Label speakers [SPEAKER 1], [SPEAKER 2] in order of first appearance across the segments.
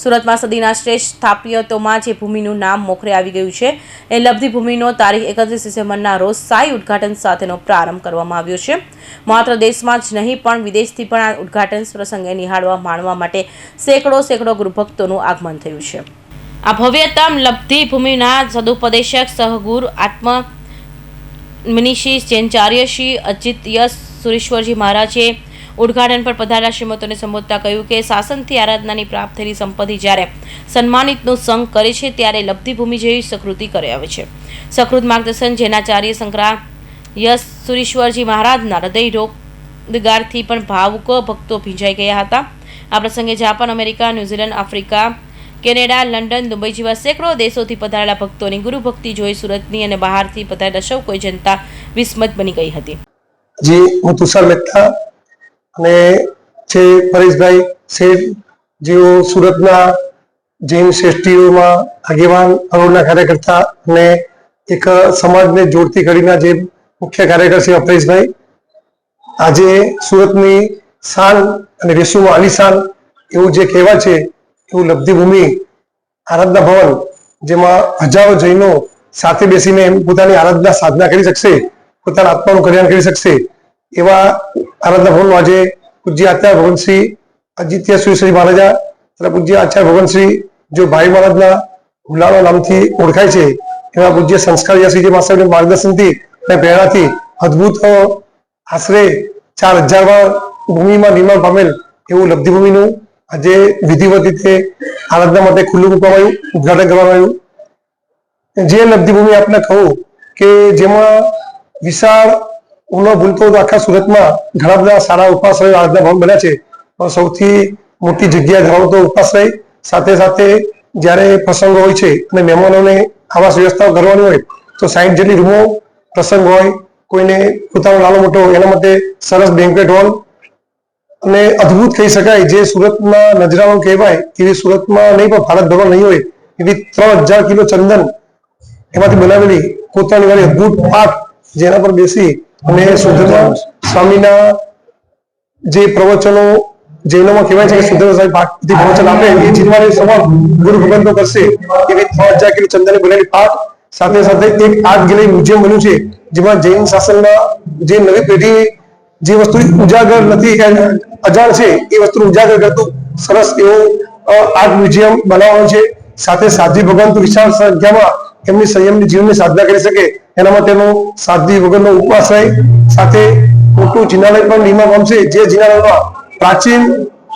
[SPEAKER 1] સુરતમાં સદીના શ્રેષ્ઠ સ્થાપત્યોમાં જે ભૂમિનું નામ મોખરે આવી ગયું છે એ લબ્ધિ ભૂમિનો તારીખ 31 ડિસેમ્બરના રોજ શાહી ઉદ્ઘાટન સાથેનો પ્રારંભ કરવામાં આવ્યો છે। માત્ર દેશમાં જ નહીં પણ વિદેશથી પણ આ ઉદ્ઘાટન પ્રસંગે નિહાળવા માણવા માટે સેંકડો ગુરુભક્તોનું આગમન થયું છે। આ ભવ્યતમ લબ્ધિ ભૂમિના સદુપદેશક સહગુરુ આત્મ મનીષી જૈનાચાર્ય શ્રી અજીત યશ સુરેશ્વરજી મહારાજે ઉદ્ઘાટન પર પધારેલા શ્રીમતીઓને સંબોધતા કહ્યું કે શાસનથી આરાધનાની પ્રાપ્ત થયેલી સંપત્તિ જ્યારે સન્માનિતનું સંગ કરે છે ત્યારે લબ્ધિ ભૂમિ જેવી સકૃતિ કરે આવે છે। સકૃત માર્ગદર્શન જૈનાચાર્ય શંકરા યશ સુરેશ્વરજી મહારાજના હૃદય રોગગારથી પણ ભાવુકો ભક્તો ભીંજાઈ ગયા હતા। આ પ્રસંગે Japan, America, New Zealand, Africa, Canada, London, Dubai જેવા સેંકડો દેશોથી પધારેલા ભક્તોની ગુરુ ભક્તિ જોઈ સુરતની અને બહારથી પધારેલા સૌ કોઈ જનતા વિસ્મત બની ગઈ હતી।
[SPEAKER 2] જી, હું તુષાર મહેતા અને જે પરેશભાઈ શેઠ જેઓ સુરતના જૈન શ્રેષ્ઠીઓમાં આગેવાન હરોળના કાર્યકર્તા અને એક સમાજને જોડતી કડીના જે મુખ્ય કાર્યકર છે પરેશભાઈ, આજે સુરતની શાન અને વિશ્વમાં આલિશાન એવું જે કહેવાય છે એવું લબ્ધિ ભૂમિ આરાધના ભવન, જેમાં હજારો જૈનો સાથે બેસીને પોતાની આરાધના સાધના કરી શકશે, પોતાના આત્માનું કલ્યાણ કરી શકશે એવા આરાધના ભવનનું આજે પૂજ્ય આચાર્ય ભગવાન શ્રી અજીત્ય સુરેશ્વરજી મહારાજા તથા પૂજ્ય આચાર્ય ભગવાન શ્રી જો ભાઈ મહારાજના હુલાળા નામથી ઓળખાય છે એવા પૂજ્ય સંસ્કારયાસીજી માસ્ટરના માર્ગદર્શનથી અને પ્રેરણાથી અદભુત આશરે 4000 ભૂમિમાં નિર્માણ પામેલ એવું લબ્ધિ ભૂમિનું આજે વિધિવત રીતે આરાધના માટે ખુલ્લું મૂકવામાં આવ્યું, ઉદઘાટન કરવામાં આવ્યું। જે લબ્ધિ ભૂમિ આપને કહું કે જેમાં વિશાળ ઉનો ભૂલતો આખા સુરતમાં ઘણા બધા સારા ઉપાશ્રય આરાધના ભવન બન્યા છે, પણ સૌથી મોટી જગ્યા ધરાવતો ઉપાશ્રય સાથે સાથે જ્યારે પ્રસંગો હોય છે અને મહેમાનોને આવાસ વ્યવસ્થા કરવાની હોય તો 60 જેટલી રૂમો, પ્રસંગ હોય, કોઈને પોતાનો નાનો મોટો એના માટે સરસ બેન્ક્વેટ હોલ અને અદભુત કહી શકાય જે સુરતના નજરાણું કહેવાય એવી સુરતમાં નહીં પણ ભારતભરમાં નહીં હોય એવી 3000 કિલો ચંદન એમાંથી બનાવેલી કોતરણી વાળી અદભુત પાઠ જેના પર બેસી અને સુધર્મા સ્વામીના જે પ્રવચનો જૈનોમાં કહેવાય છે કે સુધર્મા સ્વામી પાઠથી પ્રવચન આપે એ જીતવાની સવાલ ગુરુ ભગવંતો કરશે એવી 3000 કિલો ચંદનની બનેલી પાઠ સાથે સાથે એક આર્ટ ગેલેરી મ્યુઝિયમ બન્યું છે જેમાં જૈન શાસનના જે નવી પેઢી જે વસ્તુ ઉજાગર નથી અજાણ છે એ વસ્તુ ઉજાગર કરતું સરસ એવું આર્ટ મ્યુઝિયમ બનાવવાનું છે। સાથે સાધ્વી ભગવાન વિશાળ સંખ્યામાં એમની સંયમની જીવનની સાધના કરી શકે એના માટેનો સાધ્વી ભગવાનનો ઉપાશ્રય સાથે મોટું જિનાલય પણ નિર્માણ પામશે, જે જિનાલયમાં પ્રાચીન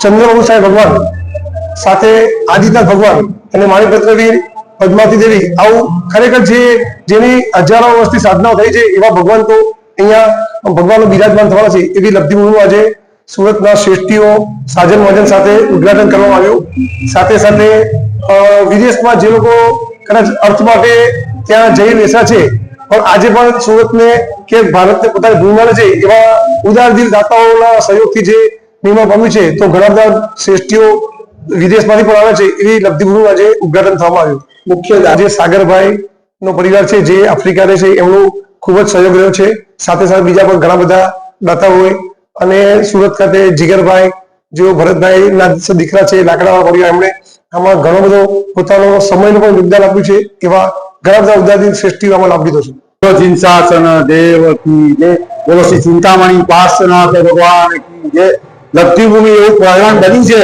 [SPEAKER 2] ચંદ્રબાબુ સાહેબ ભગવાન સાથે આદિનાથ ભગવાન અને માણીપત્રવીર પદ્માવતી દેવી આવું ખરેખર જેની હજારો વર્ષથી સાધનાઓ થઈ છે એવા ભગવાન તો અહીંયા ભગવાનનું બિરાજમાન થવાના છે એવી લબ્ધિ ભૂમિનું આજે સુરતના શ્રેષ્ઠીઓ સાજન વાજન સાથે ઉદ્ઘાટન કરવામાં આવ્યું। સાથે સાથે વિદેશમાં જે લોકો કદાચ અર્થ માટે ત્યાં જઈ બેસ્યા છે પણ આજે પણ સુરતને કે ભારતને પોતાની ભૂમિ મળે છે એવા ઉદાર દિલ દાતાઓના સહયોગથી જે નિર્માણ પામ્યું છે તો ઘણા બધા શ્રેષ્ઠીઓ વિદેશમાંથી પણ આવે છે એવી લબ્ધિ ભૂમિનું આજે ઉદ્ઘાટન થવામાં આવ્યું। મુખ્ય આજે સાગરભાઈ નો પરિવાર છે જે આફ્રિકા રહે છે એમનું ખૂબ જ સહયોગ રહ્યો છે, સાથે સાથે બીજા પણ ઘણા બધા દાતાઓએ અને સુરત ખાતે જીગરભાઈ જેઓ ભરતભાઈ ના દીકરા છે લાકડાવાળા પરિવાર, એમણે આમાં ઘણો બધો પોતાનો સમયનું પણ યોગદાન આપ્યું છે એવા ઘણા બધા ઉદાહરણ શ્રેષ્ઠીઓ આમાં લાભ લીધો છે।
[SPEAKER 3] ચિંતાસન દેવ કી જય, બોલો શ્રી ચિંતામણી પાર્શ્વનાથ ભગવાન કી જય। લબ્ધિ ભૂમિ એવું પ્રયાણ બની છે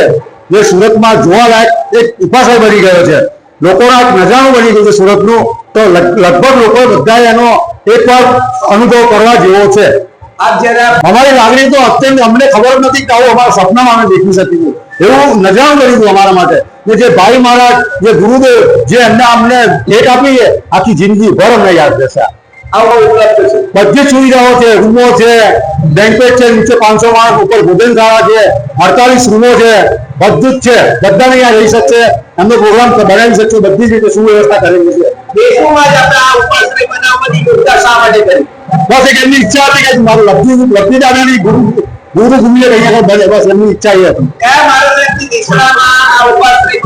[SPEAKER 3] જે સુરતમાં જોવાલાયક એક ઉપાશ્રય બની ગયો છે, લોકોના નજારું બની ગયું છે સુરતનું, તો લગભગ લોકો બધા એનો એકવાર અનુભવ કરવા જેવો છે। અમારી લાગણી તો અત્યંત અમને ખબર નથી કે આવું અમારા સપનામાં અમે દેખી શકીશું એવું નજારું બની ગયું અમારા માટે। જે ભાઈ મહારાજ, જે ગુરુદેવ જે અમને ભેટ આપી છે આખી જિંદગી ભર અમને યાદ રહેશે। બધી સુવિધાઓ છે, રૂમો છે, બેન્ક્વેટ છે, નીચે 500 માણસ ઉપર ભોજનશાળા છે, 48 રૂમો છે, બધું જ છે, બધાને અહીંયા રહી શકશે, એમનો પ્રોગ્રામ બનાવી શકશે, બધી જ રીતે સુવ્યવસ્થા કરેલી છે।
[SPEAKER 4] દેશોમાં જ આપણે આ ઉપાશ્રય બનાવવાની યોજના શા માટે કરી?
[SPEAKER 3] બસ એક એમની ઈચ્છા હતી કે મારું લબ્ધિ દાદાની ગુરુ ભૂમિએ કહીએ બસ એમની ઈચ્છા એ હતી।
[SPEAKER 4] કયા મહારાજની દીક્ષામાં આ ઉપાશ્રય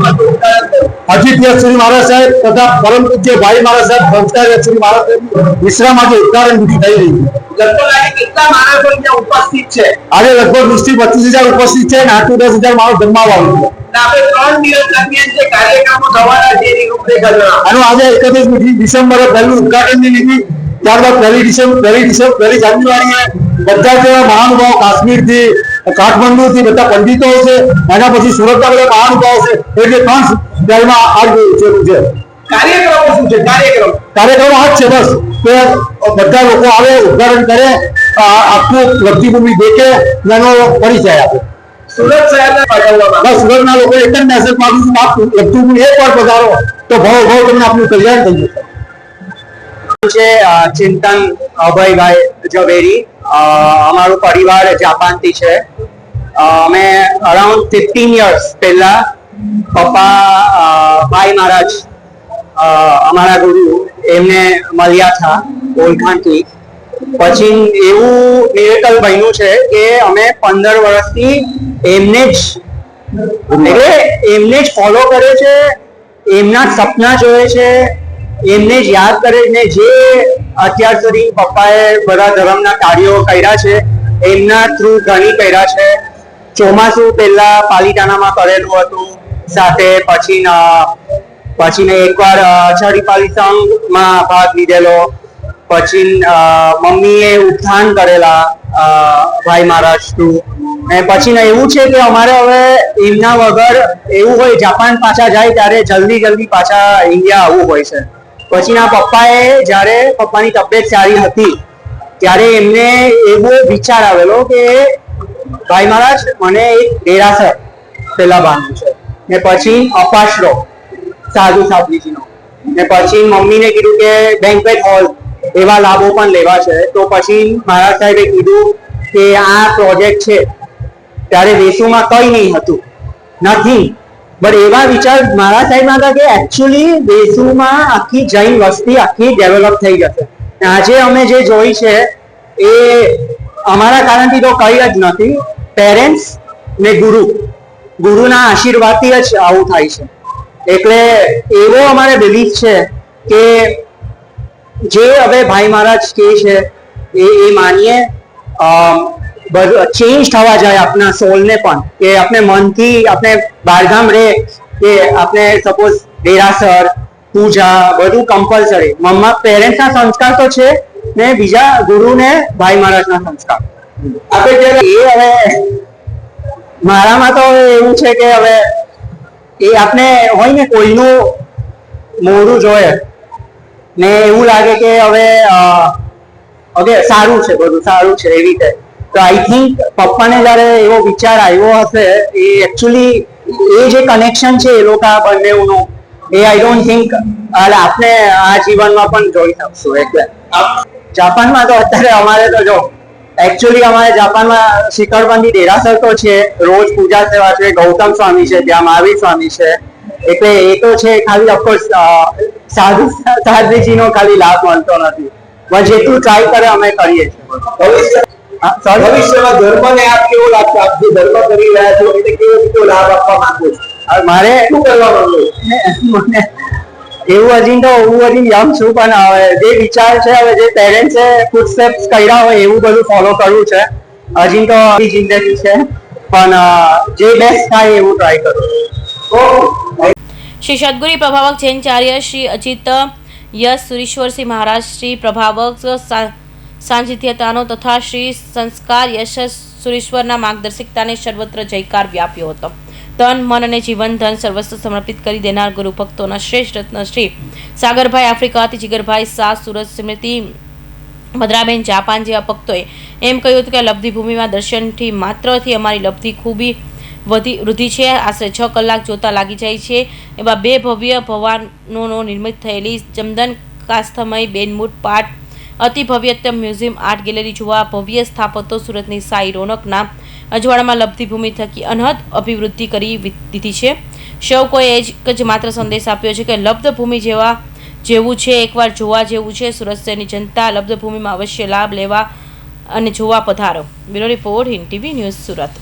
[SPEAKER 3] અજીત યશસ્વી મહારાજ સાહેબ તથા પરમ પૂજ્ય ભાઈ મહારાજ સાહેબ સંસ્કાર યશસ્વી મહારાજ સાહેબ વિશ્રામ આજે ઉદ્ઘાટન વિધિ થઈ રહી છે.
[SPEAKER 4] લગભગ આજે કેટલા માણસો અહીંયા ઉપસ્થિત છે?
[SPEAKER 3] આજે લગભગ 20-25 હજાર ઉપસ્થિત છે અને 8-10 હજાર માણસ જમવા આવ્યું છે.
[SPEAKER 4] આપણે 3 દિવસ દરમિયાન જે કાર્યક્રમો થવાના છે એની રૂપરેખા જણાવો.
[SPEAKER 3] આનું આજે 31 ડિસેમ્બરે પહેલું ઉદ્ઘાટનની વિધિ, ત્યારબાદ 1 જાન્યુઆરીએ બધા જ મહાનુભાવો કાશ્મીરથી, કાઠમંડુથી બધા પંડિતો છે, એના પછી સુરતના બધા મહાનુભાવો છે, એટલે 3 જગ્યામાં આ છે.
[SPEAKER 4] કાર્યક્રમો શું છે?
[SPEAKER 3] કાર્યક્રમ આ જ છે બસ કે બધા લોકો આવે, ઉદ્ઘાટન કરે, આખું લબ્ધિભૂમિ દેખે, એનો પરિચય આપે.
[SPEAKER 4] સુરત શહેરના પાટણમાં
[SPEAKER 3] બસ સુરતના લોકો એક જ મેસેજ માંગુ છું, આપ લબ્ધિભૂમિ એકવાર પધારો તો ભાવ તમને આપનું કલ્યાણ થઈ જશે.
[SPEAKER 5] છે ચિંતન અભયભાઈ ઝવેરી. અમારો પરિવાર જાપાનથી છે. અમે અરાઉન્ડ 15 યર્સ પહેલા પપ્પા ભાઈ મહારાજ અમારા ગુરુ એમને મળ્યા હતા ઓળખાણથી. પછી એવું મિરેકલ બન્યું છે કે અમે 15 વર્ષથી એમને જ ફોલો કરે છે, એમના સપના જોયે છે, એમને જ યાદ કરે ને. જે અત્યાર સુધી પપ્પાએ બધા ધર્મના કાર્યો કર્યા છે એમના થ્રુ ઘણી કર્યા છે. ચોમાસું પહેલા પાલિતાણામાં કરેલું હતું સાથે, પછી એકવાર અષાઢી પાલી સંઘમાં ભાગ લીધેલો. પછી મમ્મીએ ઉત્થાન કરેલા ભાઈ મહારાજ થ્રુ. અને પછી એવું છે કે અમારે હવે એમના વગર એવું હોય, જાપાન પાછા જાય ત્યારે જલ્દી પાછા ઇન્ડિયા આવવું હોય છે. પછીના પપ્પાએ જ્યારે પપ્પાની તબિયત સારી હતી ત્યારે એમને એવો વિચાર આવેલો કે ભાઈ મહારાજ મને એક દેરાસર પેલા બાંધવું છે, ને પછી અપાશ્રો સાધુ સાધ્વીજીનો, ને પછી મમ્મીને કીધું કે બેન્ક્વેટ હોલ એવા લાભો પણ લેવા છે. તો પછી મહારાજ સાહેબે કીધું કે આ પ્રોજેક્ટ છે. ત્યારે વેસુમાં કઈ નહીં હતું, નથી. બટ એવા વિચાર મારા સાહેબમાં હતા કે એકચ્યુઅલી વેસુમાં આખી જૈન વસ્તી આખી ડેવલપ થઈ જશે. આજે અમે જે જોઈ છે એ અમારા કારણથી તો કઈ જ નથી, પેરેન્ટ્સ ને ગુરુના આશીર્વાદથી જ આવું થાય છે. એટલે એવો અમારે બિલીફ છે કે જે હવે ભાઈ મહારાજ કહે છે એ માનીએ. ચેન્જ થવા જાય આપણા સોલને પણ, કે આપણે મનથી આપણે બારગામ રહે કે આપણે સપોઝ દેરાસર પૂજા બધું કમ્પલસરી. મમ્મા પેરેન્ટ્સના સંસ્કાર તો છે ને બીજા ગુરુ ને ભાઈ મહારાજના સંસ્કાર. આપણે એ હવે મારામાં તો એવું છે કે હવે એ આપણે હોય ને કોઈનું મોઢું જોઈએ ને એવું લાગે કે હવે સારું છે, બધું સારું છે એવી રીતે. તો આઈ થિંક પપ્પાને જયારે એવો વિચાર આવ્યો હશે, એ એકચ્યુઅલી એ જે કનેક્શન છે એ લોકો બંનેનું, એ આઈ ડોન્ટ થિંક આપણે આ જીવનમાં પણ જોઈ શકશું. એટલે જાપાનમાં તો અત્યારે અમારે તો જો એકચ્યુઅલી અમારે જાપાનમાં શિખરબંધી દેરાસર તો છે, રોજ પૂજા સેવા છે, ગૌતમ સ્વામી છે, ત્યાં મહાવીર સ્વામી છે. એટલે એ તો છે, ખાલી ઓફકોર્સ સાધ્વીજીનો ખાલી લાભ મળતો નથી. પણ જેટલું ટ્રાય કરે અમે કરીએ છીએ.
[SPEAKER 4] ભવિષ્યમાં ધર્મને આપ કેવો લાભ, આપ જે ધર્મ કરી રહ્યા છો એને કેવો લાભ આપવા માંગો છો?
[SPEAKER 5] મારે
[SPEAKER 4] શું કરવા માંગો છો?
[SPEAKER 5] મને એવું હું યંગ છું, પણ હવે જે વિચાર છે, હવે જે પેરેન્ટ્સે ફૂટસ્ટેપ્સ કર્યા હોય એવું બધું ફોલો કરવું છે. હજી તો જિંદગી છે, પણ જે બેસ્ટ થાય એવું ટ્રાય કરું.
[SPEAKER 1] શ્રી સદગુરુ પ્રભાવક જૈનચાર્ય શ્રી અજીત યશ સુરેશ્વરસિંહ મહારાજ, શ્રી પ્રભાવક સાંજિત્યતાનો તથા શ્રી સંસ્કાર યશ સુરેશ્વરના માર્ગદર્શિકતાને સર્વત્ર જયકાર વ્યાપ્યો હતો. તન મન અને જીવન ધન સર્વસ્વ સમર્પિત કરી દેનાર ગુરુ ભક્તોના શ્રેષ્ઠ રત્ન શ્રી સાગરભાઈ આફ્રિકાથી, જીગરભાઈ શાહ સુરત, શ્રીમતી ભદ્રાબેન જાપાન જેવા ભક્તોએ એમ કહ્યું હતું કે લબ્ધિભૂમિમાં દર્શનથી માત્રથી અમારી લબ્ધિ ખૂબી વૃદ્ધિ છે. આશરે 6 કલાક જોતા લાગી જાય છે. એવા 2 ભવ્ય ભવનો નિર્મિત થયેલી જમદન કાસ્થમય બેનમૂટ પાઠ અતિ ભવ્યતમ મ્યુઝિયમ આર્ટ ગેલેરી જોવા ભવ્ય સ્થાપતો સુરતની સાઈ રોનકના અજવાળામાં લબ્ધિભૂમિ થકી અનહદ અભિવૃદ્ધિ કરી દીધી છે. સૌ કોઈ એક જ માત્ર સંદેશ આપ્યો છે કે લબ્ધભૂમિ જેવું છે, એકવાર જોવા જેવું છે. સુરત શહેરની જનતા લબ્ધભૂમિમાં અવશ્ય લાભ લેવા અને જોવા પધારો. Bureau report, Hind TV news, Surat.